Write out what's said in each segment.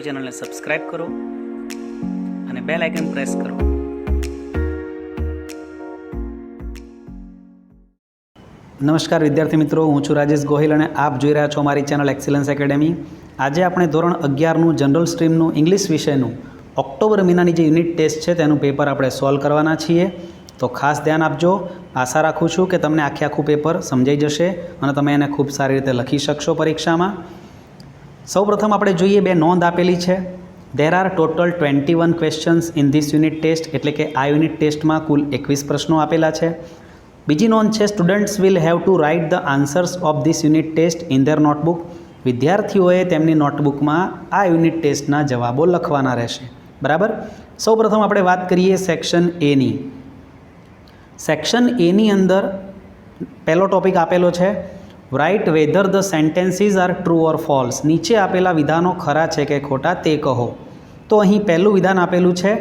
અમારી ચેનલને સબસ્ક્રાઈબ કરો અને બેલ આઇકન પ્રેસ કરો. નમસ્કાર વિદ્યાર્થી મિત્રો, હું છું રાજેશ ગોહિલ અને આપ જોઈ રહ્યા છો અમારી ચેનલ એક્સિલન્સ એકેડેમી. આજે આપણે ધોરણ 11નું જનરલ સ્ટ્રીમનું ઇંગ્લિશ વિષયનું ઓક્ટોબર મહિનાની જે યુનિટ ટેસ્ટ છે તેનું પેપર આપણે સોલ્વ કરવાના છીએ. તો ખાસ ધ્યાન આપજો. આશા રાખું છું કે તમને આખું પેપર સમજાઈ જશે અને તમે એને ખૂબ સારી રીતે લખી શકશો પરીક્ષામાં. સૌપ્રથમ આપણે જોઈએ, બે નોંધ આપેલી છે. There are total 21 questions in this unit test, એટલે કે આ યુનિટ ટેસ્ટમાં કુલ 21 પ્રશ્નો આપેલા છે. બીજી નોંધ છે, students will have to write the answers of this unit test in their notebook. વિદ્યાર્થીઓએ તેમની નોટબુકમાં આ યુનિટ ટેસ્ટના જવાબો લખવાના રહેશે. બરાબર. સૌપ્રથમ આપણે વાત કરીએ સેક્શન એની. સેક્શન એની અંદર પહેલો ટોપિક આપેલો છે, write whether the sentences are true or false. નીચે આપેલા વિધાનો ખરા છે કે ખોટા તે કહો. તો અહીં પહેલું વિધાન આપેલું છે,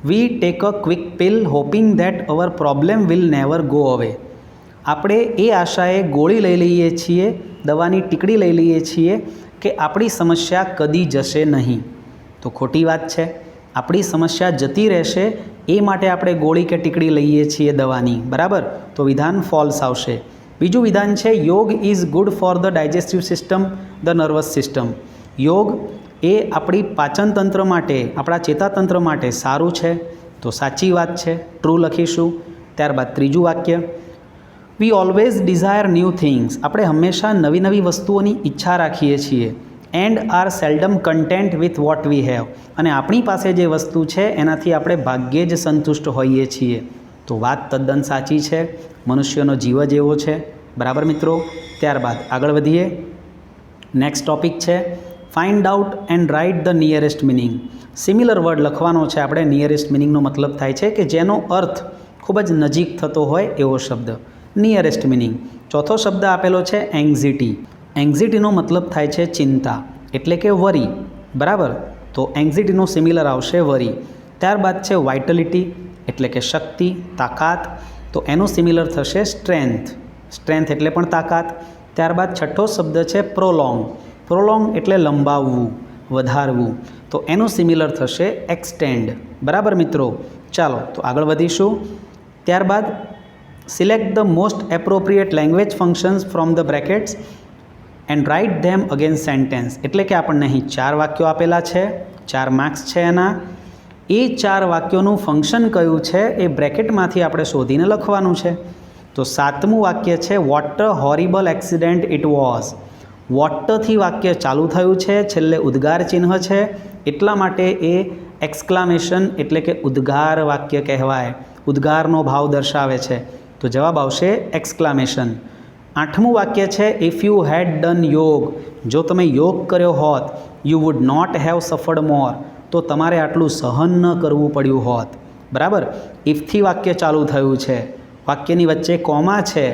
we take a quick pill hoping that our problem will never go away. આપણે એ આશાએ ગોળી લઈ લઈએ છીએ, દવાની ટીકડી લઈ લઈએ છીએ કે આપણી સમસ્યા કદી જશે નહીં. તો ખોટી વાત છે. આપણી સમસ્યા જતી રહેશે એ માટે આપણે ગોળી કે ટીકડી લઈએ છીએ દવાની. બરાબર. તો વિધાન ફોલ્સ આવશે. બીજું વિધાન છે, યોગ is good for the digestive system, the nervous system. યોગ એ આપણી પાચનતંત્ર માટે, આપણા ચેતાતંત્ર માટે સારું છે. તો સાચી વાત છે, ટ્રુ લખીશું. ત્યારબાદ ત્રીજું વાક્ય, we always desire new things. આપણે હંમેશા નવી નવી વસ્તુઓની ઈચ્છા રાખીએ છીએ. And are seldom content with what we have. અને આપણી પાસે જે વસ્તુ છે એનાથી આપણે ભાગ્યે જ સંતુષ્ટ હોઈએ છીએ. તો વાત તદ્દન સાચી છે. મનુષ્યનો જીવ જ એવો છે. બરાબર મિત્રો. ત્યારબાદ આગળ વધીએ. નેક્સ્ટ ટોપિક છે, find out and write the nearest meaning. Similar word લખવાનો છે આપણે. નિયરેસ્ટ મિનિંગનો મતલબ થાય છે કે જેનો અર્થ ખૂબ જ નજીક થતો હોય એવો શબ્દ, નિયરેસ્ટ મિનિંગ. ચોથો શબ્દ આપેલો છે એન્ઝિટી. એન્ઝિટીનો મતલબ થાય છે ચિંતા, એટલે કે વરી. બરાબર. તો એન્ઝિટીનો સિમિલર આવશે વરી. ત્યારબાદ છે વાઇટલિટી, એટલે કે શક્તિ, તાકાત. તો એનું સિમિલર થશે સ્ટ્રેન્થ. સ્ટ્રેન્થ એટલે પણ તાકાત. ત્યારબાદ છઠ્ઠો શબ્દ છે પ્રોલોંગ. પ્રોલોંગ એટલે લંબાવવું, વધારવું. તો એનું સિમિલર થશે એક્સટેન્ડ. બરાબર મિત્રો. ચાલો તો આગળ વધીશું. ત્યારબાદ select the most appropriate language functions from the brackets and write them against sentence. એટલે કે આપણને અહીં 4 વાક્યો આપેલા છે, 4 માર્ક્સ છે એના. એ 4 વાક્યોનું ફંક્શન કયું છે એ બ્રેકેટમાંથી આપણે શોધીને લખવાનું છે. તો 7મું વાક્ય છે, what a horrible accident it was. વોટથી વાક્ય ચાલુ થયું છે, છેલ્લે ઉદ્ગાર ચિહ્ન છે, એટલા માટે એ એક્સક્લામેશન એટલે કે ઉદ્ગાર વાક્ય કહેવાય. ઉદ્ગારનો ભાવ દર્શાવે છે. તો જવાબ આવશે એક્સક્લામેશન. 8મું વાક્ય છે, ઇફ યુ હેડ ડન યોગ. જો તમે યોગ કર્યો હોત, you would not have suffered more. તો તમારે આટલું સહન ન કરવું પડ્યું હોત. બરાબર. ઇફથી વાક્ય ચાલુ થયું છે, વાક્યની વચ્ચે કોમા છે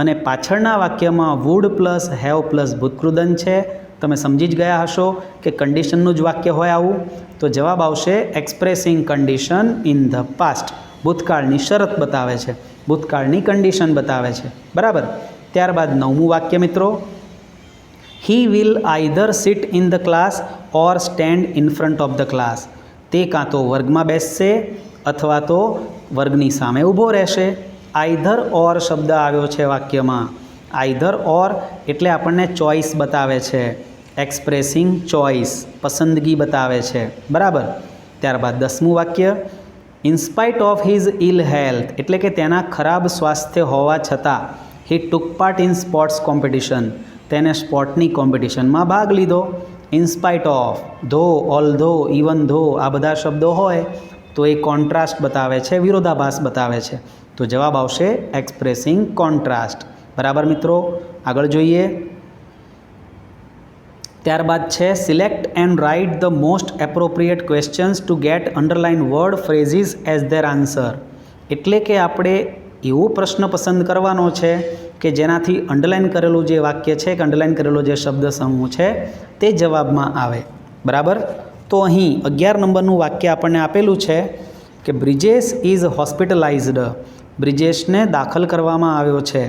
અને પાછળના વાક્યમાં વુડ પ્લસ હેવ પ્લસ ભૂતકૃદંત છે. તમે સમજી જ ગયા હશો કે કન્ડિશનનું જ વાક્ય હોય આવું. તો જવાબ આવશે expressing condition in the past. ભૂતકાળની શરત બતાવે છે, ભૂતકાળની કન્ડિશન બતાવે છે. બરાબર. ત્યારબાદ 9મું વાક્ય મિત્રો, he will either seat in the class or stand in front of the class. તે કાં તો વર્ગમાં બેસશે અથવા તો વર્ગની સામે ઊભો રહેશે. આઈધર ઓર શબ્દ આવ્યો છે વાક્યમાં. આઈધર ઓર એટલે આપણને ચોઇસ બતાવે છે. એક્સપ્રેસિંગ ચોઇસ, પસંદગી બતાવે છે. બરાબર. ત્યારબાદ 10મું વાક્ય, in spite of his ill health. એટલે કે તેના ખરાબ સ્વાસ્થ્ય હોવા છતાં he took part in sports competition. તેને સ્પોર્ટની કોમ્પિટિશનમાં ભાગ લીધો. In spite of, though, although, even though, આ બધા શબ્દો હોય તો એ કોન્ટ્રાસ્ટ બતાવે છે, વિરોધાભાસ બતાવે છે. તો જવાબ આવશે એક્સપ્રેસિંગ કોન્ટ્રાસ્ટ. બરાબર મિત્રો. આગળ જોઈએ. ત્યારબાદ છે, select and write the most appropriate questions to get underline word phrases as their answer. એટલે કે આપણે એવો પ્રશ્ન પસંદ કરવાનો છે કે જેનાથી અંડરલાઇન કરેલું જે વાક્ય છે કે અંડરલાઇન કરેલો જે શબ્દ સમૂહ છે તે જવાબમાં આવે. બરાબર. તો અહીં 11 નંબરનું વાક્ય આપણને આપેલું છે કે બ્રિજેશ ઇઝ હોસ્પિટલાઇઝડ. બ્રિજેશને દાખલ કરવામાં આવ્યો છે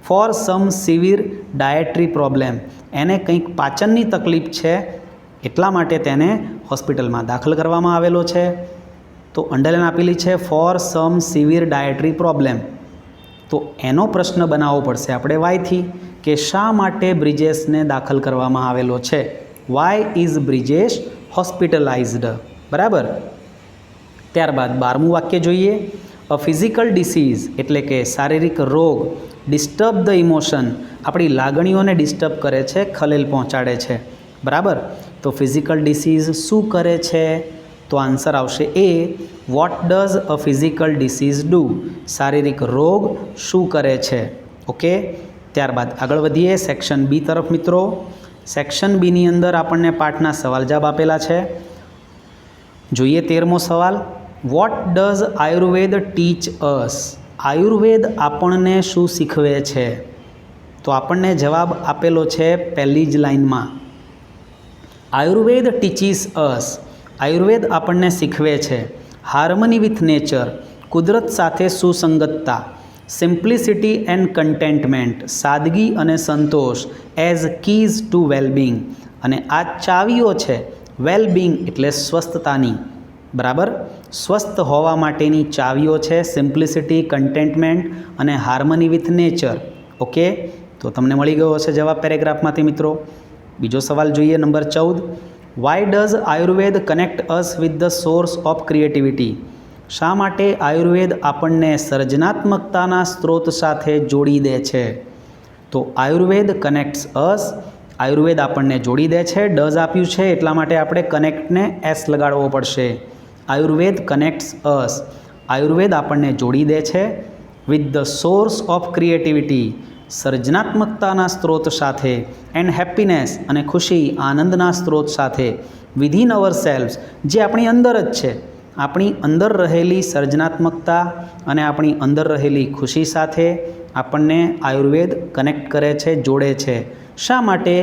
ફોર સમ સિવિર ડાયટરી પ્રોબ્લેમ. એને કંઈક પાચનની તકલીફ છે એટલા માટે તેને હોસ્પિટલમાં દાખલ કરવામાં આવેલો છે. તો અંડરલાઈન આપેલી છે for some severe dietary problem. તો એનો પ્રશ્ન બનાવવો પડશે આપણે વાયથી, કે શા માટે બ્રિજેશને દાખલ કરવામાં આવેલો છે. Why is Brijesh hospitalized. બરાબર. ત્યારબાદ 12મું વાક્ય જોઈએ. અ ફિઝિકલ ડિસીઝ એટલે કે શારીરિક રોગ ડિસ્ટર્બ ધ ઇમોશન, આપણી લાગણીઓને ડિસ્ટર્બ કરે છે, ખલેલ પહોંચાડે છે. બરાબર. તો ફિઝિકલ ડિસીઝ શું કરે છે? તો આન્સર આવશે A. What does a physical disease do? શારીરિક રોગ શું કરે છે? ઓકે. ત્યારબાદ આગળ વધીએ સેક્શન બી તરફ મિત્રો. સેક્શન બીની અંદર આપણને પાઠના સવાલ જવાબ આપેલા છે. જોઈએ 13મો સવાલ. વોટ ડઝ આયુર્વેદ ટીચ અસ? આયુર્વેદ આપણને શું શીખવે છે? તો આપણને જવાબ આપેલો છે પહેલી જ લાઇનમાં. આયુર્વેદ ટીચીસ અસ. આયુર્વેદ આપણને શીખવે છે હાર્મની વિથ નેચર, કુદરત સાથે સુસંગતતા, સિમ્પ્લિસિટી એન્ડ કન્ટેન્ટમેન્ટ, સાદગી અને સંતોષ, એઝ કીઝ ટુ વેલબિંગ. અને આ ચાવીઓ છે વેલબિંગ એટલે સ્વસ્થતાની. બરાબર. સ્વસ્થ હોવા માટેની ચાવીઓ છે સિમ્પ્લિસિટી, કન્ટેન્ટમેન્ટ અને હાર્મની વિથ નેચર. ઓકે. તો તમને મળી ગયો હશે જવાબ પેરેગ્રાફમાંથી મિત્રો. બીજો સવાલ જોઈએ number 14. Why does Ayurveda connect us with the source of creativity? શા માટે આયુર્વેદ આપણને સર્જનાત્મકતાના સ્ત્રોત સાથે જોડી દે છે? તો આયુર્વેદ કનેક્ટ્સ અસ. આયુર્વેદ આપણને જોડી દે છે. ડઝ આપ્યું છે એટલા માટે આપણે કનેક્ટને એસ લગાડવો પડશે. આયુર્વેદ કનેક્ટ્સ અસ. આયુર્વેદ આપણને જોડી દે છે with the source of creativity, સર્જનાત્મકતાના સ્ત્રોત સાથે, એન્ડ હેપીનેસ અને ખુશી, આનંદના સ્ત્રોત સાથે, વિધિન અવર સેલ્વ્સ જે આપણી અંદર જ છે, આપણી અંદર રહેલી સર્જનાત્મકતા અને આપણી અંદર રહેલી ખુશી સાથે આપણને આયુર્વેદ કનેક્ટ કરે છે, જોડે છે. શા માટે?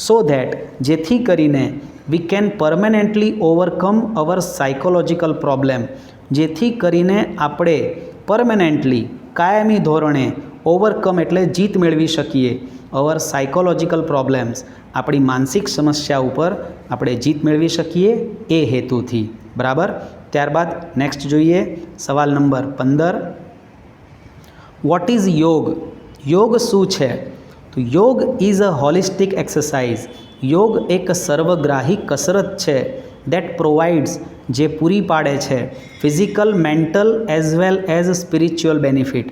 સો ધેટ જેથી કરીને we can permanently overcome our psychological problem, જેથી કરીને આપણે પરમેનન્ટલી કાયમી ધોરણે ઓવરકમ એટલે જીત મેળવી શકીએ અવર સાયકોલોજીકલ પ્રોબ્લેમ્સ, આપણી માનસિક સમસ્યા ઉપર આપણે જીત મેળવી શકીએ એ હેતુથી. બરાબર. ત્યારબાદ નેક્સ્ટ જોઈએ સવાલ નંબર 15. વોટ ઇઝ યોગ? યોગ શું છે? તો યોગ ઇઝ અ હોલિસ્ટિક એક્સરસાઇઝ. યોગ એક સર્વગ્રાહી કસરત છે દેટ પ્રોવાઇડ્સ, જે પૂરી પાડે છે physical, mental as well as spiritual benefit,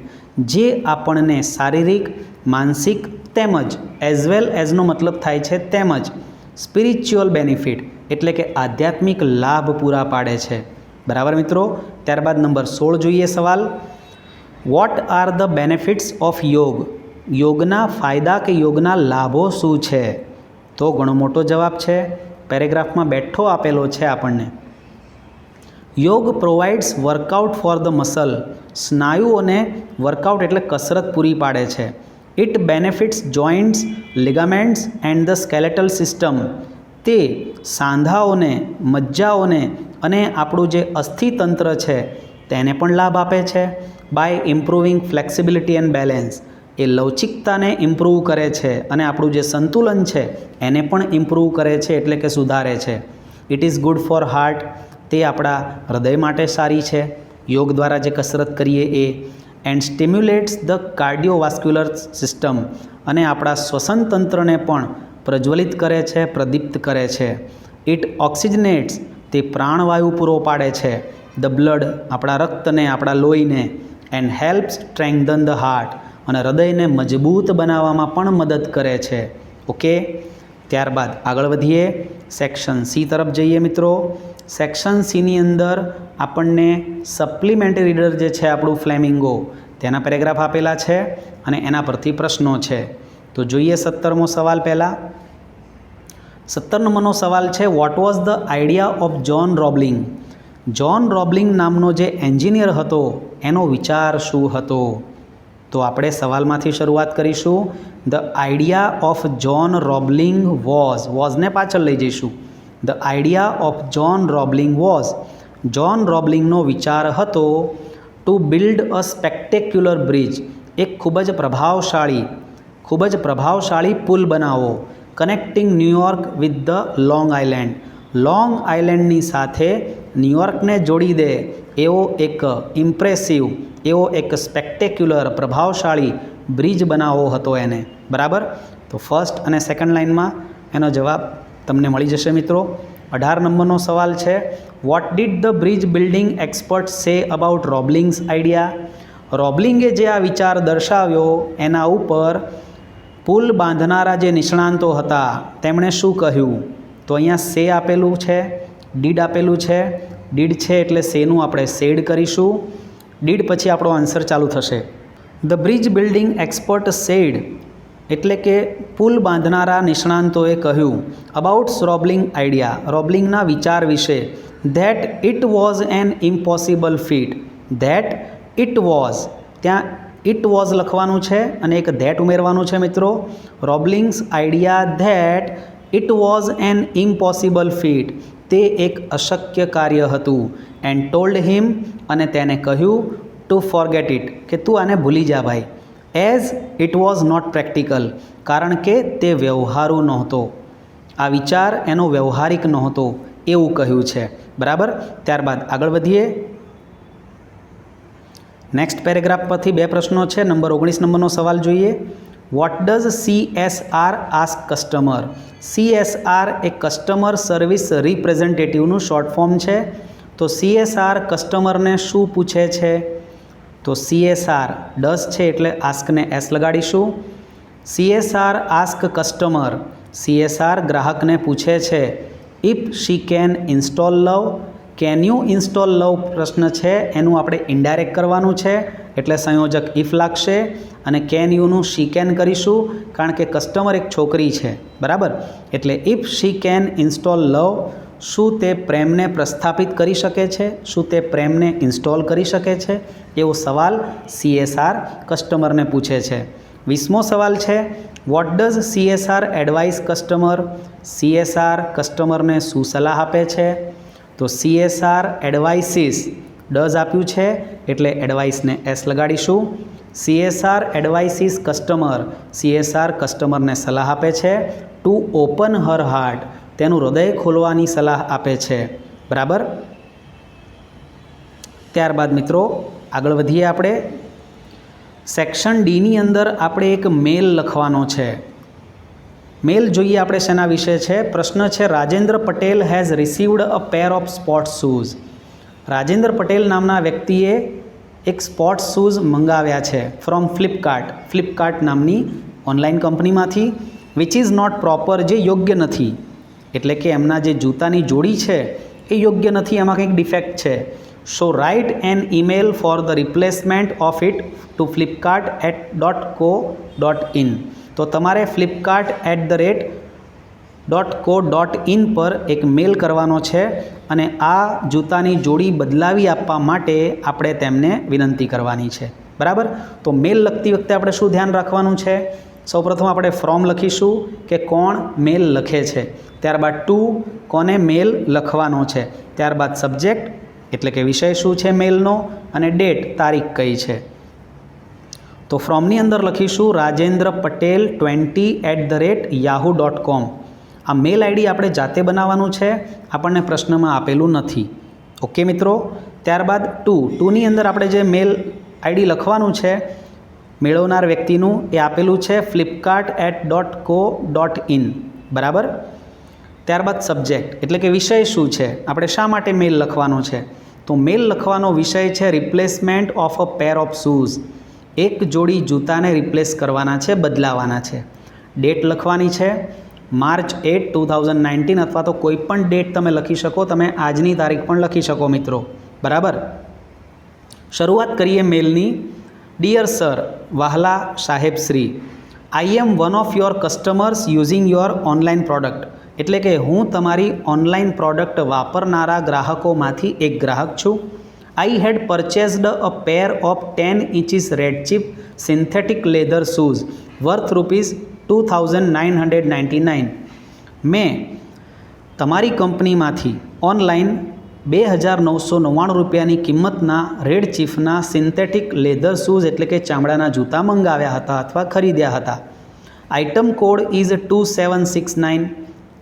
જે આપણને શારીરિક, માનસિક તેમજ એઝ વેલ એઝનો મતલબ થાય છે તેમજ સ્પિરિચ્યુઅલ બેનિફિટ એટલે કે આધ્યાત્મિક લાભ પૂરા પાડે છે. બરાબર મિત્રો. ત્યારબાદ નંબર 16 જોઈએ સવાલ. What are the benefits of યોગ? યોગના ફાયદા કે યોગના લાભો શું છે? તો ઘણો મોટો જવાબ છે, પેરેગ્રાફમાં બેઠો આપેલો છે આપણને. યોગ provides workout for the muscle. સ્નાયુઓને વર્કઆઉટ એટલે કસરત પૂરી પાડે છે. It benefits joints, ligaments and the skeletal system. તે સાંધાઓને, મજ્જાઓને અને આપણું જે અસ્થિતંત્ર છે તેને પણ લાભ આપે છે. By improving flexibility and balance. એ લવચિકતાને ઇમ્પ્રૂવ કરે છે અને આપણું જે સંતુલન છે એને પણ ઇમ્પ્રૂવ કરે છે એટલે કે સુધારે છે. It is good for heart. તે આપણા હૃદય માટે સારી છે યોગ દ્વારા જે કસરત કરીએ એ. And stimulates the cardiovascular system. અને આપણા શ્વસન તંત્રને પણ પ્રજ્વલિત કરે છે, પ્રદીપ્ત કરે છે. ઇટ ઓક્સિજનેટ્સ. તે પ્રાણવાયુ પૂરો પાડે છે ધ બ્લડ, આપણા રક્તને, આપણા લોહીને. And helps strengthen the heart. અને હૃદયને મજબૂત બનાવવામાં પણ મદદ કરે છે. ઓકે. ત્યારબાદ આગળ વધીએ સેક્શન સી તરફ જઈએ મિત્રો. સેક્શન સીની અંદર આપણને સપ્લિમેન્ટરી રીડર જે છે આપણું ફ્લેમિંગો, તેના પેરેગ્રાફ આપેલા છે અને એના પરથી પ્રશ્નો છે. તો જોઈએ 17મો સવાલ પહેલાં. 17 નંબરનો સવાલ છે what was the idea of John Roebling? John Roebling નામનો જે એન્જિનિયર હતો એનો વિચાર શું હતો? તો આપણે સવાલમાંથી શરૂઆત કરીશું. The idea of John Roebling વોઝને પાછળ લઈ જઈશું. The idea of John Roebling was. John રોબલિંગનો વિચાર હતો to build a spectacular bridge. એક ખૂબ જ પ્રભાવશાળી પુલ બનાવો connecting New York with the Long Island. Long આઇલેન્ડની સાથે ન્યૂયોર્કને જોડી દે એવો એક ઇમ્પ્રેસિવ, એવો એક સ્પેક્ટેક્યુલર, પ્રભાવશાળી બ્રિજ બનાવવો હતો એને. બરાબર. તો ફર્સ્ટ અને સેકન્ડ લાઇનમાં એનો જવાબ તમને મળી જશે મિત્રો. 18 નંબરનો સવાલ છે, what did the bridge building expert say about Roebling's idea. રોબલિંગે જે આ વિચાર દર્શાવ્યો એના ઉપર પુલ બાંધનારા જે નિષ્ણાંતો હતા તેમણે શું કહ્યું? તો અહીંયા સે આપેલું છે, ડીડ આપેલું છે. ડીડ છે એટલે સેનું આપણે સેડ કરીશું. ડીડ પછી આપણો આન્સર ચાલુ થશે. The bridge building expert said એટલે કે પુલ બાંધનારા નિષ્ણાંતોએ કહ્યું અબાઉટ્સ રોબલિંગ આઈડિયા, રોબલિંગના વિચાર વિશે, that it was an impossible feat. That it was, ત્યાં ઇટ વોઝ લખવાનું છે અને એક ધેટ ઉમેરવાનું છે મિત્રો. Roebling's idea that it was an impossible feat, તે એક અશક્ય કાર્ય હતું. એન્ડ ટોલ્ડ હિમ, અને તેને કહ્યું, ટુ ફોરગેટ ઇટ, કે તું આને ભૂલી જા ભાઈ. As it was not practical, કારણ કે તે વ્યવહારુ નહોતો, આ વિચાર એનો વ્યવહારિક નહોતો એવું કહ્યું છે. બરાબર. ત્યારબાદ આગળ વધીએ. નેક્સ્ટ પેરેગ્રાફ પરથી 2 પ્રશ્નો છે. નંબર 19 નંબરનો સવાલ જોઈએ. What does CSR ask customer. CSR એ કસ્ટમર સર્વિસ રિપ્રેઝેન્ટેટિવનું શોર્ટ ફોર્મ છે. તો CSR કસ્ટમરને શું પૂછે છે? તો CSR ડઝ છે એટલે આસ્કને એસ લગાડીશું. CSR આસ્ક કસ્ટમર, CSR ગ્રાહકને પૂછે છે, if she can install love. Can you install love પ્રશ્ન છે એનું આપણે ઇનડાયરેક્ટ કરવાનું છે એટલે સંયોજક ઇફ લાગશે અને કેન યુનું શી કેન કરીશું કારણ કે કસ્ટમર એક છોકરી છે. બરાબર. એટલે ઇફ શી કેન ઇન્સ્ટોલ લવ, શું તે પ્રેમને પ્રસ્થાપિત કરી શકે છે, શું તે પ્રેમને ઇન્સ્ટોલ કરી શકે છે, એવો સવાલ CSR કસ્ટમરને પૂછે છે. 20મો સવાલ છે, vote does CSR advice customer. CSR કસ્ટમરને શું સલાહ આપે છે? તો CSR એડવાઇસીસ, ડઝ આપ્યું છે એટલે એડવાઇસને એસ લગાડીશું. CSR એડવાઇસીસ કસ્ટમર, CSR કસ્ટમરને સલાહ આપે છે ટુ ઓપન હર હાર્ટ, તેનું હૃદય ખોલવાની સલાહ આપે છે. બરાબર. ત્યારબાદ મિત્રો આગળ વધીએ આપણે. સેક્શન ડીની અંદર આપણે એક મેલ લખવાનો છે. મેલ જોઈએ આપણે શેના વિશે છે. પ્રશ્ન છે, Rajendra Patel has received a pair of sports shoes. Rajendra Patel નામના વ્યક્તિએ એક સ્પોર્ટ્સ શૂઝ મંગાવ્યા છે ફ્રોમ ફ્લિપકાર્ટ, ફ્લિપકાર્ટ નામની ઓનલાઈન કંપનીમાંથી. વિચ ઇઝ નોટ પ્રોપર, જે યોગ્ય નથી, એટલે કે એમના જે જૂતાની જોડી છે એ યોગ્ય નથી, એમાં કંઈક ડિફેક્ટ છે. So write an email for the replacement of it to flipkart@co.in. તો તમારે flipkart@co.in પર એક મેલ કરવાનો છે અને આ જૂતાની જોડી બદલાવી આપવા માટે આપણે તેમને વિનંતી કરવાની છે. બરાબર. તો મેલ લખતી વખતે આપણે શું ધ્યાન રાખવાનું છે? સૌપ્રથમ આપણે ફ્રોમ લખીશું કે કોણ મેલ લખે છે, ત્યારબાદ ટુ કોને મેલ લખવાનો છે, ત્યારબાદ સબ્જેક્ટ એટલે કે વિષય શું છે મેલનો અને ડેટ તારીખ કઈ છે. તો ફ્રોમની અંદર લખીશું રાજેન્દ્ર પટેલ 20@yahoo.com. આ મેલ આઈડી આપણે જાતે બનાવવાનું છે, આપણને પ્રશ્નમાં આપેલું નથી. ઓકે મિત્રો. ત્યારબાદ ટુની અંદર આપણે જે મેલ આઈડી લખવાનું છે મેળવનાર વ્યક્તિનું એ આપેલું છે flipkart@co.in. બરાબર. ત્યારબાદ સબ્જેક્ટ એટલે કે વિષય શું છે, આપણે શા માટે મેલ લખવાનો છે. તો મેલ લખવાનો વિષય છે replacement of a pair of shoes. એક જોડી જૂતાને રિપ્લેસ કરવાના છે, બદલાવાના છે. ડેટ લખવાની છે March 8, 2019 અથવા તો કોઈ પણ ડેટ તમે લખી શકો, તમે આજની તારીખ પણ લખી શકો મિત્રો. બરાબર. શરૂઆત કરીએ મેલની. ડિયર સર, વહાલા સાહેબ Shri, I am one of your customers using your online product. એટલે કે હું તમારી ઓનલાઈન પ્રોડક્ટ વાપરનારા ગ્રાહકોમાંથી એક ગ્રાહક છું. I had purchased a pair of 10 inches red chip synthetic leather shoes worth ₹2,999. મેં તમારી કંપનીમાંથી ઓનલાઈન 2,999 રૂપિયાની કિંમતના રેડ ચીફના સિન્થેટિક લેધર શૂઝ એટલે કે ચામડાના જૂતા મંગાવ્યા હતા અથવા ખરીદ્યા હતા. Item code is 2769.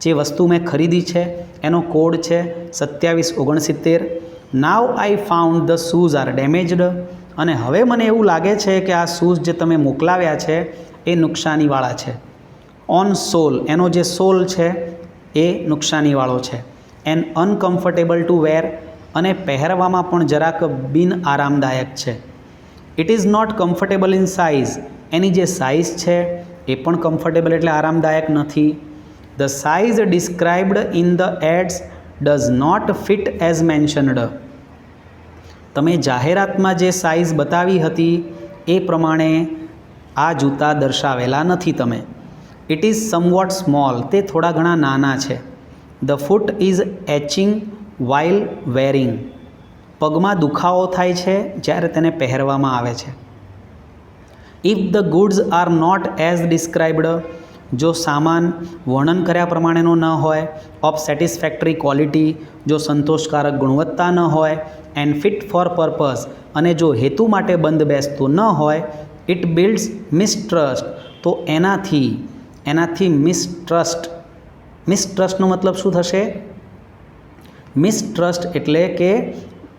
જે વસ્તુ મેં ખરીદી છે એનો કોડ છે 2769. Now I found the shoes are damaged. અને હવે મને એવું લાગે છે કે આ શૂઝ જે તમે મોકલાવ્યા છે એ નુકસાનીવાળા છે. ઓન સોલ, એનો જે સોલ છે એ નુકસાનીવાળો છે. એન અનકમ્ફર્ટેબલ ટુ વેર, અને પહેરવામાં પણ જરાક બિન આરામદાયક છે. It is not comfortable in size, એની જે સાઇઝ છે એ પણ કમ્ફર્ટેબલ એટલે આરામદાયક નથી. The size described in the ads does not fit as mentioned. તમે જાહેરાતમાં જે સાઇઝ બતાવી હતી એ પ્રમાણે આ જૂતા દર્શાવેલા નથી તમે. ઇટ ઇઝ સમવોટ સ્મોલ, તે થોડા ઘણા નાના છે. The foot is aching while wearing, પગમાં દુખાવો થાય છે જ્યારે તેને પહેરવામાં આવે છે. If the goods are not as described, જો સામાન વર્ણન કર્યા પ્રમાણેનો ન હોય. ઓફ સેટિસ્ફેક્ટરી ક્વોલિટી, જો સંતોષકારક ગુણવત્તા ન હોય. એન્ડ ફિટ ફોર પર્પઝ, અને જો હેતુ માટે બંધ બેસતું ન હોય. ઇટ બિલ્ડ્સ મિસટ્રસ્ટ, તો એનાથી મિસટ્રસ્ટનો મતલબ શું થશે? મિસટ્રસ્ટ એટલે કે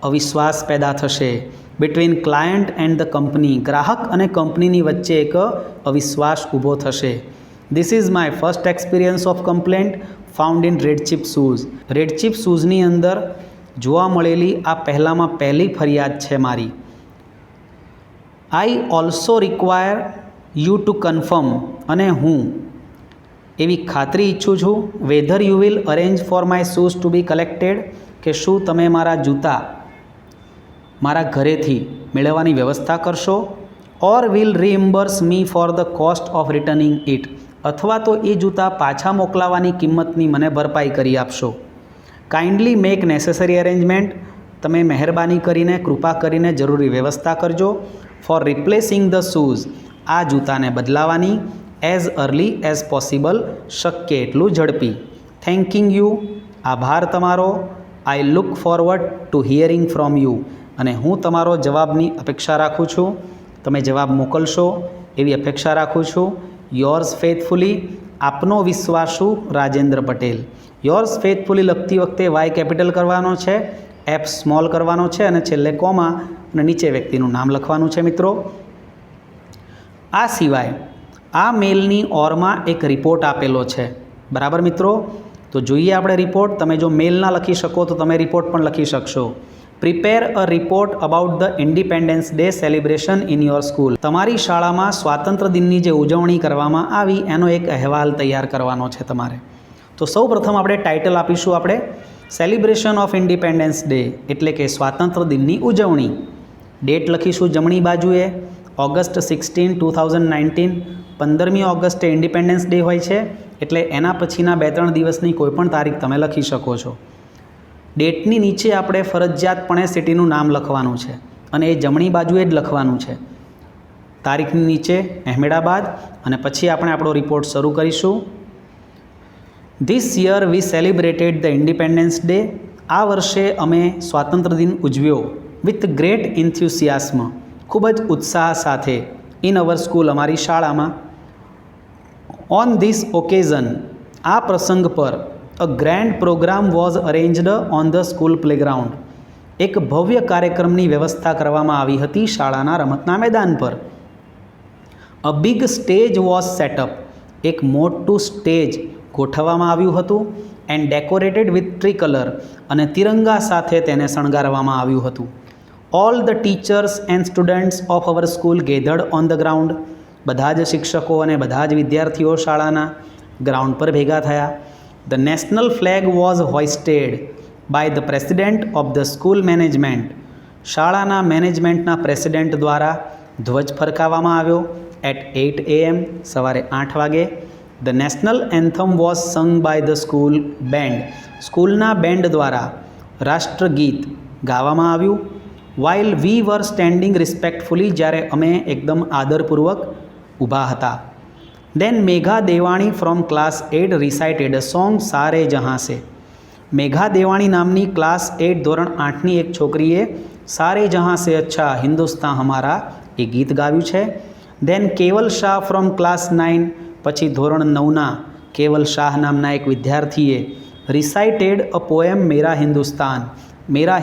અવિશ્વાસ પેદા થશે. Between client and the company, ગ્રાહક અને કંપનીની વચ્ચે એક અવિશ્વાસ ઊભો થશે. This is my first experience of complaint found in red chip shoes. Red chip શૂઝની અંદર જોવા મળેલી આ પહેલી ફરિયાદ છે મારી. I also require you to confirm, અને હું એવી ખાતરી ઈચ્છું છું. Whether you will arrange for my shoes to be collected, કે શું તમે મારા જૂતા મારા ઘરેથી મેળવવાની વ્યવસ્થા કરશો. Or will reimburse me for the cost of returning it, અથવા તો એ જૂતા પાછા મોકલાવવાની કિંમતની મને ભરપાઈ કરી આપશો. કાઇન્ડલી મેક નેસેસરી અરેન્જમેન્ટ, તમે મહેરબાની કરીને કૃપા કરીને જરૂરી વ્યવસ્થા કરજો. ફોર રિપ્લેસિંગ ધ શૂઝ, આ જૂતાને બદલાવાની. એઝ અર્લી એઝ પોસિબલ, શક્ય એટલું ઝડપી. થેન્કિંગ યુ, આભાર તમારો. I look forward to hearing from you, અને હું તમારો જવાબની અપેક્ષા રાખું છું. તમે જવાબ મોકલશો એવી અપેક્ષા રાખું છું. યોર્સ ફેથફુલી, આપનો વિશ્વાસુ રાજેન્દ્ર પટેલ. યોર્સ ફેથફુલી લખતી વખતે વાય કેપિટલ કરવાનો છે, એફ સ્મોલ કરવાનો છે, અને છેલ્લે કોમા અને નીચે વ્યક્તિનું નામ લખવાનું છે. મિત્રો, આ સિવાય આ મેલની ઓરમાં એક રિપોર્ટ આપેલો છે. બરાબર મિત્રો, તો જોઈએ આપણે રિપોર્ટ. તમે જો મેલ ના લખી શકો તો તમે રિપોર્ટ પણ લખી શકશો. Prepare a report about the independence day celebration in your school. તમારી શાળામાં સ્વાતંત્ર્ય દિનની જે ઉજવણી કરવામાં આવી એનો એક અહેવાલ તૈયાર કરવાનો છે તમારે. તો સૌ પ્રથમ આપણે ટાઇટલ આપીશું આપણે સેલિબ્રેશન ઓફ ઇન્ડિપેન્ડન્સ ડે, એટલે કે સ્વાતંત્ર્ય દિનની ઉજવણી. ડેટ લખીશું જમણી બાજુએ, ઓગસ્ટ 16, 2019. 15મી ઓગસ્ટે ઇન્ડિપેન્ડન્સ ડે હોય છે, એટલે એના પછીના 2-3 દિવસની કોઈપણ તારીખ તમે લખી શકો છો. ડેટની નીચે આપણે ફરજિયાતપણે સિટીનું નામ લખવાનું છે, અને એ જમણી બાજુએ જ લખવાનું છે. તારીખની નીચે અહેમદાબાદ, અને પછી આપણે આપણો રિપોર્ટ શરૂ કરીશું. This year we celebrated the independence day. આ વર્ષે અમે સ્વાતંત્ર્ય દિન ઉજવ્યો વિથ ગ્રેટ ઇન્થ્યુસિયાસ્મ, ખૂબ જ ઉત્સાહ સાથે. ઇન અવર સ્કૂલ, અમારી શાળામાં. ઓન ધીસ ઓકેઝન, આ પ્રસંગ પર a grand programme was arranged on the school playground. એક ભવ્ય કાર્યક્રમની વ્યવસ્થા કરવામાં આવી હતી શાળાના રમતના મેદાન પર. A big stage was setup, એક મોટું સ્ટેજ ગોઠવવામાં આવ્યું હતું. એન્ડ ડેકોરેટેડ વિથ ટ્રીકલર, અને તિરંગા સાથે તેને શણગારવામાં આવ્યું હતું. All the teachers and students of our school gathered on the ground. બધા જ શિક્ષકો અને બધા જ વિદ્યાર્થીઓ શાળાના ગ્રાઉન્ડ પર ભેગા થયા. The national flag was hoisted by the president of the school management. શાળાના મેનેજમેન્ટના પ્રેસિડેન્ટ દ્વારા ધ્વજ ફરકાવવામાં આવ્યો. એટ 8 AM, સવારે 8 વાગે. The national anthem was sung by the school band. સ્કૂલના બેન્ડ દ્વારા રાષ્ટ્રગીત ગાવામાં આવ્યું. While we were standing respectfully, જ્યારે અમે એકદમ આદરપૂર્વક ઊભા હતા. Then Megha Devani from class 8 recited a song Saare Jahan સે. મેઘા દેવાણી નામની ક્લાસ 8 ધોરણ 8ની એક છોકરીએ સારે જહાં સે અચ્છા હિન્દુસ્તાન હમારા એ ગીત ગાવ્યું છે. દેન કેવલ શાહ ફ્રોમ ક્લાસ 9 પછી ધોરણ 9ના કેવલ શાહ નામના એક વિદ્યાર્થીએ રિસાઇટેડ અ પોએમ મેરા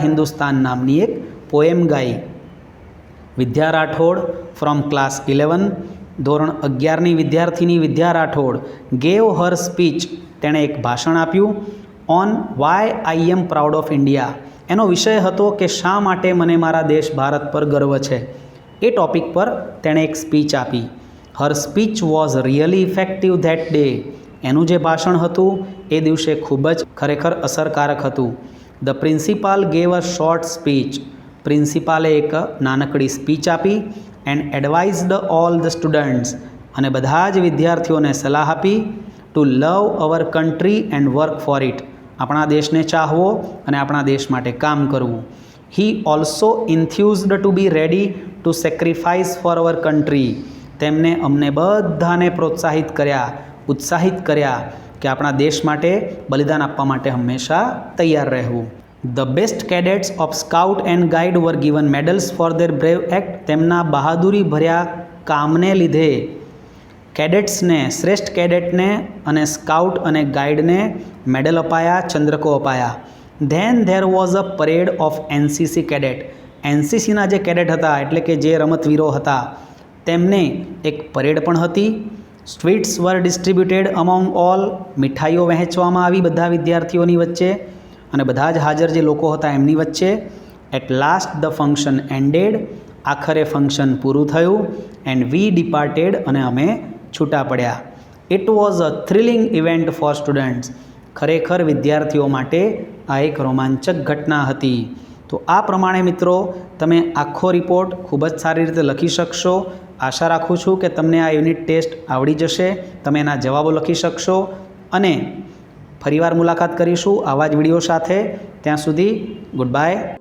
હિન્દુસ્તાન નામની એક પોએમ ગાઈ. વિદ્યા રાઠોડ ફ્રોમ ક્લાસ 11, ધોરણ 11ની વિદ્યાર્થીની Vidya Rathod gave her speech, તેણે એક ભાષણ આપ્યું on why I am proud of India. એનો વિષય હતો કે શા માટે મને મારા દેશ ભારત પર ગર્વ છે. એ ટૉપિક પર તેણે એક સ્પીચ આપી. Her speech was really effective that day. એનું જે ભાષણ હતું એ દિવસે ખૂબ જ ખરેખર અસરકારક હતું. The principal gave a short speech. પ્રિન્સિપાલે એક નાનકડી સ્પીચ આપી and advised all the students, અને બધા જ વિદ્યાર્થીઓને સલાહ આપી to love our country and work for it. આપણા દેશને ચાહવો અને આપણા દેશ માટે કામ કરવું. He also enthused to be ready to sacrifice for our country. તેમને અમને બધાને પ્રોત્સાહિત કર્યા, ઉત્સાહિત કર્યા કે આપણા દેશ માટે બલિદાન આપવા માટે હંમેશા તૈયાર રહેવું. The best cadets of scout and guide were given medals for their brave act. તેમના બહાદુરી ભર્યા કામને લીધે કેડેટ્સને, શ્રેષ્ઠ કેડેટને અને સ્કાઉટ અને ગાઈડને મેડલ અપાયા, ચંદ્રકો અપાયા. Then there was a parade of NCC cadet. એનસીસીના જે કેડેટ હતા એટલે કે જે રમતવીરો હતા તેમને એક પરેડ પણ હતી. સ્વીટ્સ વર ડિસ્ટ્રીબ્યુટેડ અમોંગ ઓલ. મીઠાઈઓ વહેંચવામાં આવી બધા વિદ્યાર્થીઓની વચ્ચે અને બધા જ હાજર જે લોકો હતા એમની વચ્ચે. At last the function ended. આખરે ફંક્શન પૂરું થયું. And we departed. અને અમે છૂટા પડ્યા. It was a thrilling event for students. ખરેખર વિદ્યાર્થીઓ માટે આ એક રોમાંચક ઘટના હતી. તો આ પ્રમાણે મિત્રો તમે આખો રિપોર્ટ ખૂબ જ સારી રીતે લખી શકશો. આશા રાખું છું કે તમને આ યુનિટ ટેસ્ટ આવડી જશે, તમે એના જવાબો લખી શકશો. અને ફરીવાર મુલાકાત કરીશું આવા જ વિડીયો સાથે. ત્યાં સુધી ગુડ બાય.